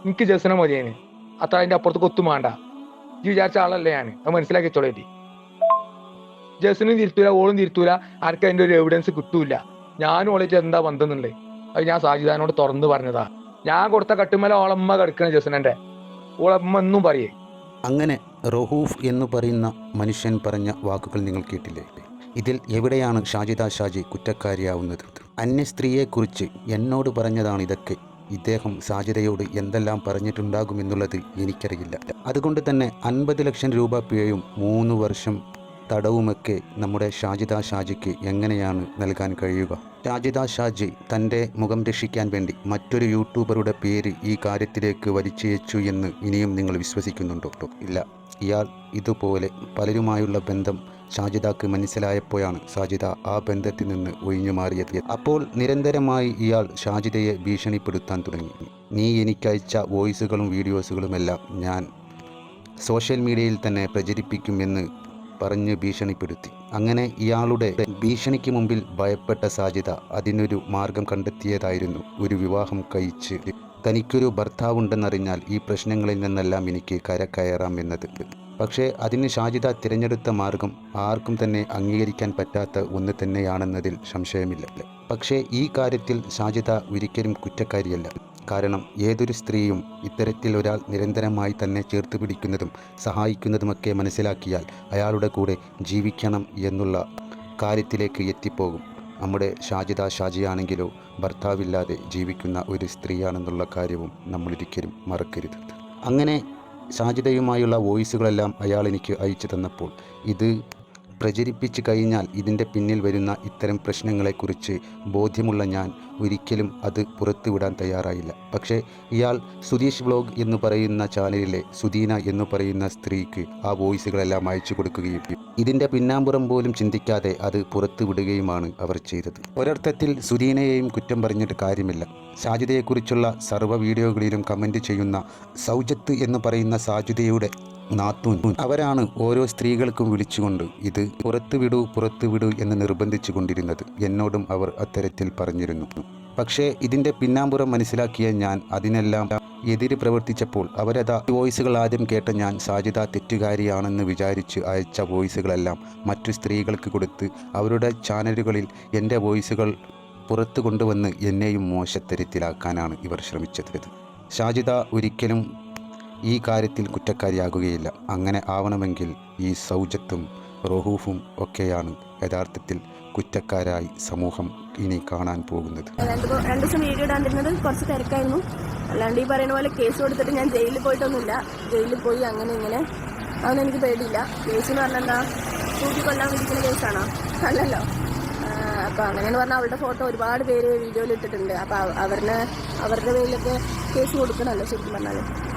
എനിക്ക് ജസ്റ്റിനെ മതിയേന്. അത്ര അതിന്റെ അപ്പുറത്ത് ഒത്തും വേണ്ട. ഈ വിചാരിച്ച ആളല്ലേ ഞാൻ, അത് മനസ്സിലാക്കി വെച്ചോളേറ്റി. ജസ്റ്റിനും തിരുത്തൂല, ഓളും തിരുത്തൂല. ആർക്കും അതിന്റെ ഒരു എവിഡൻസ് കിട്ടൂല. ഞാനും ഓളേറ്റ് എന്താ ബന്ധം എന്നുള്ളത് അത് ഞാൻ സാജിദാനോട് തുറന്നു പറഞ്ഞതാ. ഞാൻ കൊടുത്ത കട്ടുമല ഓളമ്മ കിടക്കണ ജസ്റ്റിനെ, ഓളമ്മ എന്നും പറയേ. അങ്ങനെ റഹൂഫ് എന്ന് പറയുന്ന മനുഷ്യൻ പറഞ്ഞ വാക്കുകൾ നിങ്ങൾ കേട്ടില്ലേ? ഇതിൽ എവിടെയാണ് ഷാജിദ ഷാജി കുറ്റക്കാരിയാവുന്നത്? അന്യ സ്ത്രീയെക്കുറിച്ച് എന്നോട് പറഞ്ഞതാണ് ഇതൊക്കെ. ഇദ്ദേഹം സാജിദയോട് എന്തെല്ലാം പറഞ്ഞിട്ടുണ്ടാകുമെന്നുള്ളത് എനിക്കറിയില്ല. അതുകൊണ്ട് തന്നെ 50 ലക്ഷം രൂപ പിഴയും 3 വർഷം തടവുമൊക്കെ നമ്മുടെ ഷാജിദ ഷാജിക്ക് എങ്ങനെയാണ് നൽകാൻ കഴിയുക? ഷാജിദ ഷാജി തൻ്റെ മുഖം രക്ഷിക്കാൻ വേണ്ടി മറ്റൊരു യൂട്യൂബറുടെ പേര് ഈ കാര്യത്തിലേക്ക് വലിച്ചയച്ചു എന്ന് ഇനിയും നിങ്ങൾ വിശ്വസിക്കുന്നുണ്ടോ? ഇല്ല. ഇയാൾ ഇതുപോലെ പലരുമായുള്ള ബന്ധം ഷാജിദക്ക് മനസ്സിലായപ്പോഴാണ് ഷാജിദ ആ ബന്ധത്തിൽ നിന്ന് ഒഴിഞ്ഞു മാറിയത്. അപ്പോൾ നിരന്തരമായി ഇയാൾ ഷാജിദയെ ഭീഷണിപ്പെടുത്താൻ തുടങ്ങി. നീ എനിക്കയച്ച വോയിസുകളും വീഡിയോസുകളുമെല്ലാം ഞാൻ സോഷ്യൽ മീഡിയയിൽ തന്നെ പ്രചരിപ്പിക്കുമെന്ന് പറഞ്ഞ് ഭീഷണിപ്പെടുത്തി. അങ്ങനെ ഇയാളുടെ ഭീഷണിക്ക് മുമ്പിൽ ഭയപ്പെട്ട ഷാജിദ അതിനൊരു മാർഗം കണ്ടെത്തിയതായിരുന്നു ഒരു വിവാഹം കഴിച്ച് തനിക്കൊരു ഭർത്താവുണ്ടെന്നറിഞ്ഞാൽ ഈ പ്രശ്നങ്ങളിൽ നിന്നെല്ലാം എനിക്ക് കരകയറാം എന്നത്. പക്ഷേ അതിന് ഷാജിദ തിരഞ്ഞെടുത്ത മാർഗം ആർക്കും തന്നെ അംഗീകരിക്കാൻ പറ്റാത്ത ഒന്ന് തന്നെയാണെന്നതിൽ സംശയമില്ല. പക്ഷേ ഈ കാര്യത്തിൽ ഷാജിദ ഒരിക്കലും കുറ്റക്കാരിയല്ല. കാരണം ഏതൊരു സ്ത്രീയും ഇത്തരത്തിൽ ഒരാൾ നിരന്തരമായി തന്നെ ചേർത്ത് പിടിക്കുന്നതും സഹായിക്കുന്നതുമൊക്കെ മനസ്സിലാക്കിയാൽ അയാളുടെ കൂടെ ജീവിക്കണം എന്നുള്ള കാര്യത്തിലേക്ക് എത്തിപ്പോകും. നമ്മുടെ ഷാജിദ ഷാജിയാണെങ്കിലോ ഭർത്താവില്ലാതെ ജീവിക്കുന്ന ഒരു സ്ത്രീയാണെന്നുള്ള കാര്യവും നമ്മളൊരിക്കലും മറക്കരുത്. അങ്ങനെ ഷാജിദയുമായുള്ള വോയിസുകളെല്ലാം അയാൾ എനിക്ക് അയച്ചു തന്നപ്പോൾ ഇത് പ്രചരിപ്പിച്ചു കഴിഞ്ഞാൽ ഇതിൻ്റെ പിന്നിൽ വരുന്ന ഇത്തരം പ്രശ്നങ്ങളെക്കുറിച്ച് ബോധ്യമുള്ള ഞാൻ ഒരിക്കലും അത് പുറത്തുവിടാൻ തയ്യാറായില്ല. പക്ഷേ ഇയാൾ സുധീഷ് വ്ലോഗ് എന്ന് പറയുന്ന ചാനലിലെ സുധീന എന്ന് പറയുന്ന സ്ത്രീക്ക് ആ വോയിസുകളെല്ലാം അയച്ചു കൊടുക്കുകയും ഇതിൻ്റെ പിന്നാമ്പുറം പോലും ചിന്തിക്കാതെ അത് പുറത്തു വിടുകയുമാണ് അവർ ചെയ്തത്. ഒരർത്ഥത്തിൽ സുധീനയെയും കുറ്റം പറഞ്ഞിട്ട് കാര്യമില്ല. സാജിദയെക്കുറിച്ചുള്ള സർവ്വ വീഡിയോകളിലും കമൻറ്റ് ചെയ്യുന്ന സൗജത്ത് എന്ന് പറയുന്ന സാജിദയുടെ നാത്തൂൻ അവരാണ് ഓരോ സ്ത്രീകൾക്കും വിളിച്ചുകൊണ്ട് ഇത് പുറത്തുവിടൂ എന്ന് നിർബന്ധിച്ചു കൊണ്ടിരുന്നത്. എന്നോടും അവർ അത്തരത്തിൽ പറഞ്ഞിരുന്നു. പക്ഷേ ഇതിൻ്റെ പിന്നാമ്പുറം മനസ്സിലാക്കിയ ഞാൻ അതിനെല്ലാം എതിര് പ്രവർത്തിച്ചപ്പോൾ അവരതാ വോയിസുകൾ ആദ്യം കേട്ട ഞാൻ സാജിദ തെറ്റുകാരിയാണെന്ന് വിചാരിച്ച് അയച്ച വോയിസുകളെല്ലാം മറ്റു സ്ത്രീകൾക്ക് കൊടുത്ത് അവരുടെ ചാനലുകളിൽ എൻ്റെ വോയിസുകൾ പുറത്തു കൊണ്ടുവന്ന് എന്നെയും മോശത്തരത്തിലാക്കാനാണ് ഇവർ ശ്രമിച്ചത്. ഷാജിദ ഒരിക്കലും ഈ കാര്യത്തിൽ കുറ്റക്കാരിയാകുകയില്ല. അങ്ങനെ ആവണമെങ്കിൽ ഈ സൗജത്തും റഹൂഫും ഒക്കെയാണ് യഥാർത്ഥത്തിൽ കുറ്റക്കാരായി സമൂഹം ഇനി കാണാൻ പോകുന്നത്. 2 ദിവസം വീഡിയോ ഇടാണ്ടിരുന്നത് കുറച്ച് തിരക്കായിരുന്നു. അല്ലാണ്ട് ഈ പറയുന്ന പോലെ കേസ് കൊടുത്തിട്ട് ഞാൻ ജയിലിൽ പോയിട്ടൊന്നുമില്ല. ജയിലിൽ പോയി അങ്ങനെ ഇങ്ങനെ അതൊന്നും എനിക്ക് പേടിയില്ല. കേസ് എന്ന് പറഞ്ഞാൽ എന്താ, തൂക്കിക്കൊല്ലാൻ വിധിക്കുന്ന കേസാണോ? അല്ലല്ലോ. അപ്പോൾ അങ്ങനെയെന്ന് പറഞ്ഞാൽ അവളുടെ ഫോട്ടോ ഒരുപാട് പേര് വീഡിയോയിൽ ഇട്ടിട്ടുണ്ട്. അപ്പോൾ അവരുടെ പേരിലൊക്കെ കേസ് കൊടുക്കണമല്ലോ ശരിക്കും പറഞ്ഞാൽ.